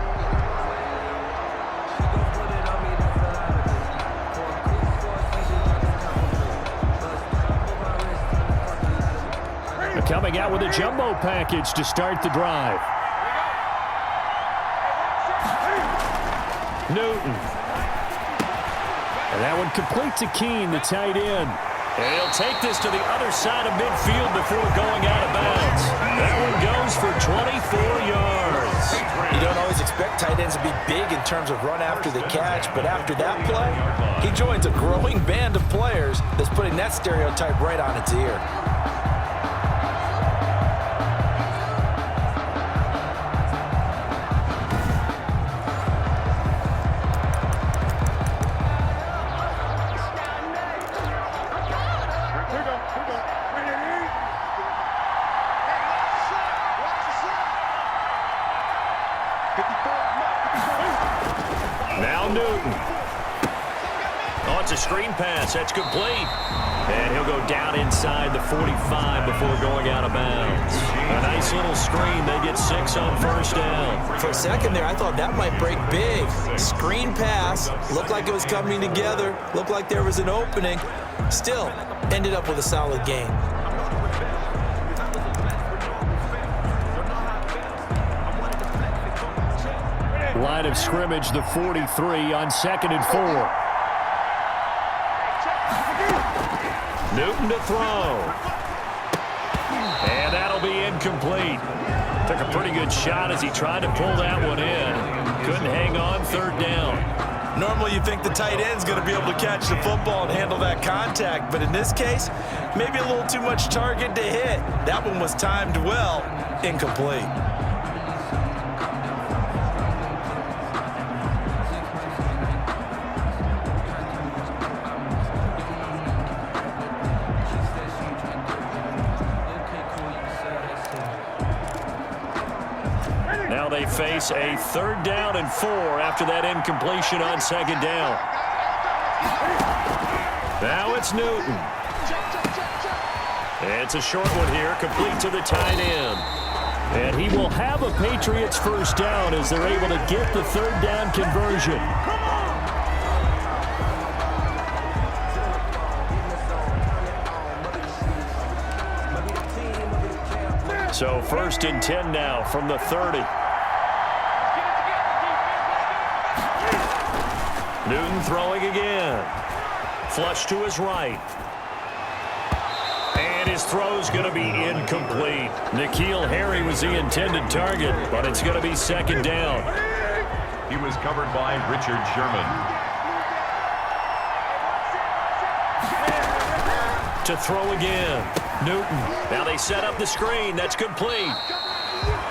Speaker 1: Coming out with a jumbo package to start the drive. Newton. And that one complete to Keene, the tight end. And he'll take this to the other side of midfield before going out of bounds. That one goes for 24 yards.
Speaker 2: You don't always expect tight ends to be big in terms of run after the catch, but after that play, he joins a growing band of players that's putting that stereotype right on its ear.
Speaker 1: Now Newton. Oh, it's a screen pass. That's complete. And he'll go down inside the 45 before going out of bounds. A nice little screen. They get 6 on first down.
Speaker 2: For a second there, I thought that might break big. Screen pass. Looked like it was coming together. Looked like there was an opening. Still, ended up with a solid game.
Speaker 1: Line of scrimmage, the 43 on 2nd and 4. Newton to throw. And that'll be incomplete. Took a pretty good shot as he tried to pull that one in. Couldn't hang on, 3rd down.
Speaker 2: Normally you think the tight end's going to be able to catch the football and handle that contact, but in this case, maybe a little too much target to hit. That one was timed well, incomplete.
Speaker 1: Now they face a 3rd down and 4 after that incompletion on 2nd down. Now it's Newton. It's a short one here, complete to the tight end. And he will have a Patriots first down as they're able to get the 3rd down conversion. So 1st and 10 now from the 30. Newton throwing again. Flush to his right. And his throw's going to be incomplete. N'Keal Harry was the intended target, but it's going to be 2nd down.
Speaker 3: He was covered by Richard Sherman.
Speaker 1: To throw again. Newton. Now they set up the screen. That's complete.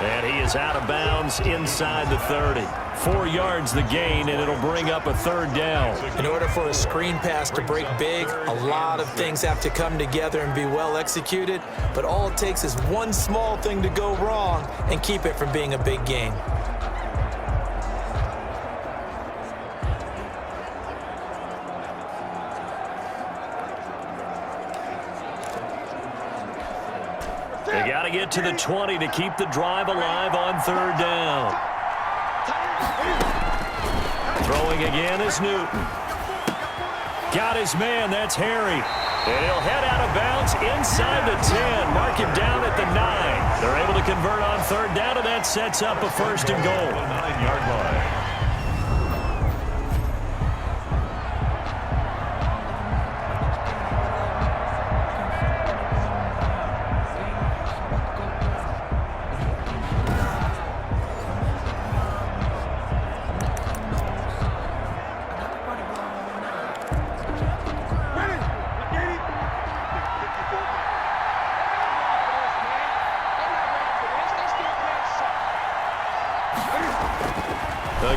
Speaker 1: And he is out of bounds inside the 30. 4 yards the gain, and it'll bring up a 3rd down.
Speaker 2: In order for a screen pass to break big, a lot of things have to come together and be well executed. But all it takes is one small thing to go wrong and keep it from being a big gain.
Speaker 1: They got to get to the 20 to keep the drive alive on 3rd down. Throwing again is Newton. Got his man, that's Harry. And he'll head out of bounds inside the 10. Mark him down at the 9. They're able to convert on 3rd down, and that sets up a 1st and goal.
Speaker 3: 9-yard line.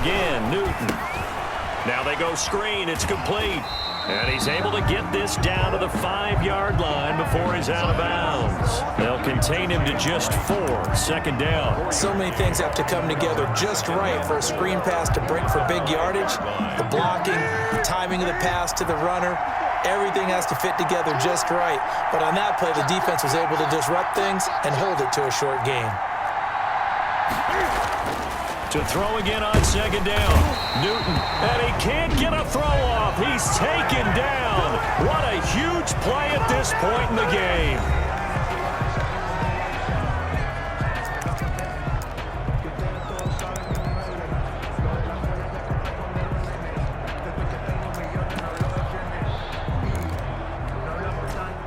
Speaker 1: Again, Newton. Now they go screen. It's complete. And he's able to get this down to the 5-yard line before he's out of bounds. They'll contain him to just 4. 2nd down.
Speaker 2: So many things have to come together just right for a screen pass to break for big yardage. The blocking, the timing of the pass to the runner, everything has to fit together just right. But on that play, the defense was able to disrupt things and hold it to a short gain.
Speaker 1: To throw again on 2nd down. Newton, and he can't get a throw off. He's taken down. What a huge play at this point in the game.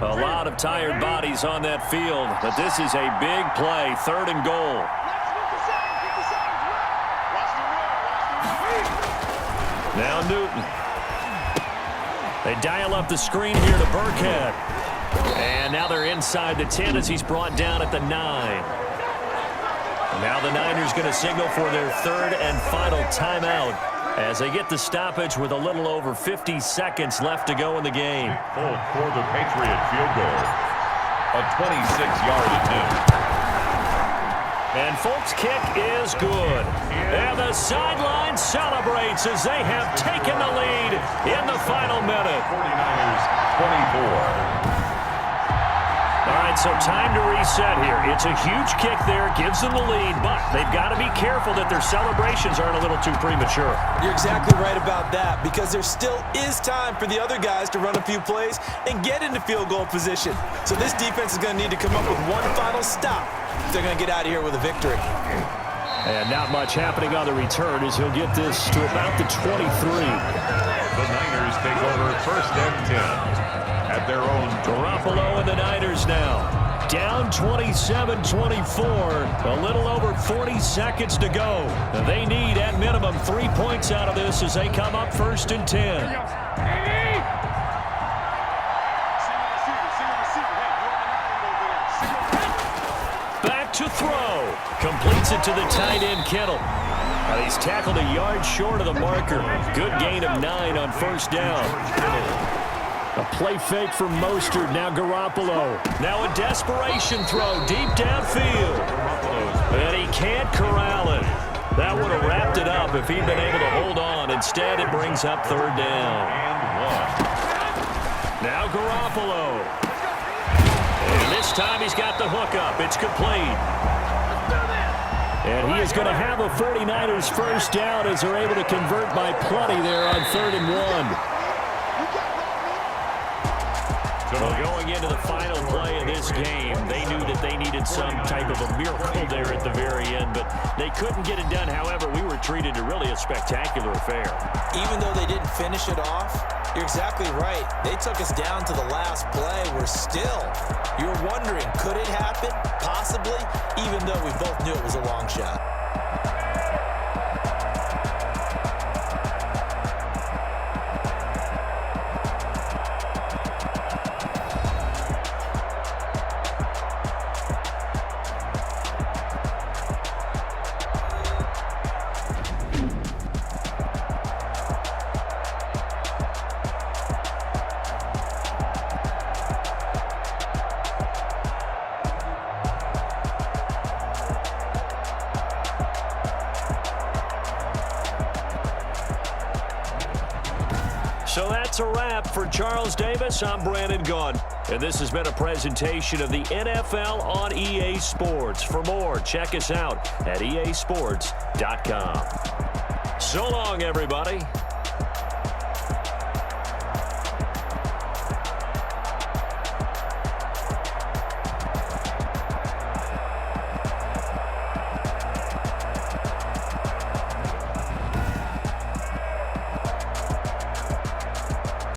Speaker 1: A lot of tired bodies on that field, but this is a big play. 3rd and goal. Now Newton. They dial up the screen here to Burkhead. And now they're inside the 10 as he's brought down at the 9. Now the Niners going to signal for their 3rd and final timeout as they get the stoppage with a little over 50 seconds left to go in the game.
Speaker 3: Full for the Patriot field goal. A 26-yard attempt.
Speaker 1: And Folk's kick is good. And the sideline celebrates as they have taken the lead in the final minute.
Speaker 3: 49ers 24.
Speaker 1: All right, so time to reset here. It's a huge kick there, gives them the lead, but they've got to be careful that their celebrations aren't a little too premature.
Speaker 2: You're exactly right about that, because there still is time for the other guys to run a few plays and get into field goal position. So this defense is going to need to come up with one final stop if they're going to get out of here with a victory.
Speaker 1: And not much happening on the return as he'll get this to about the 23.
Speaker 3: The Niners take over 1st and 10 at their own.
Speaker 1: Garoppolo and the Niners now. Down 27-24. A little over 40 seconds to go. They need at minimum 3 points out of this as they come up 1st and 10. Back to throw. Completes it to the tight end, Kittle. He's tackled a yard short of the marker. Good gain of 9 on 1st down. A play fake from Mostert. Now Garoppolo. Now a desperation throw deep downfield. And he can't corral it. That would have wrapped it up if he'd been able to hold on. Instead, it brings up 3rd down. Now Garoppolo. And this time he's got the hookup. It's complete. And he is going to have a 49ers 1st down as they're able to convert by plenty there on 3rd and 1. Well, going into the final play of this game, they knew that they needed some type of a miracle there at the very end, but they couldn't get it done. However, we were treated to really a spectacular affair.
Speaker 2: Even though they didn't finish it off, you're exactly right. They took us down to the last play. You're wondering, could it happen? Possibly, even though we both knew it was a long shot.
Speaker 1: So that's a wrap for Charles Davis. I'm Brandon Gaudin, and this has been a presentation of the NFL on EA Sports. For more, check us out at easports.com. So long, everybody.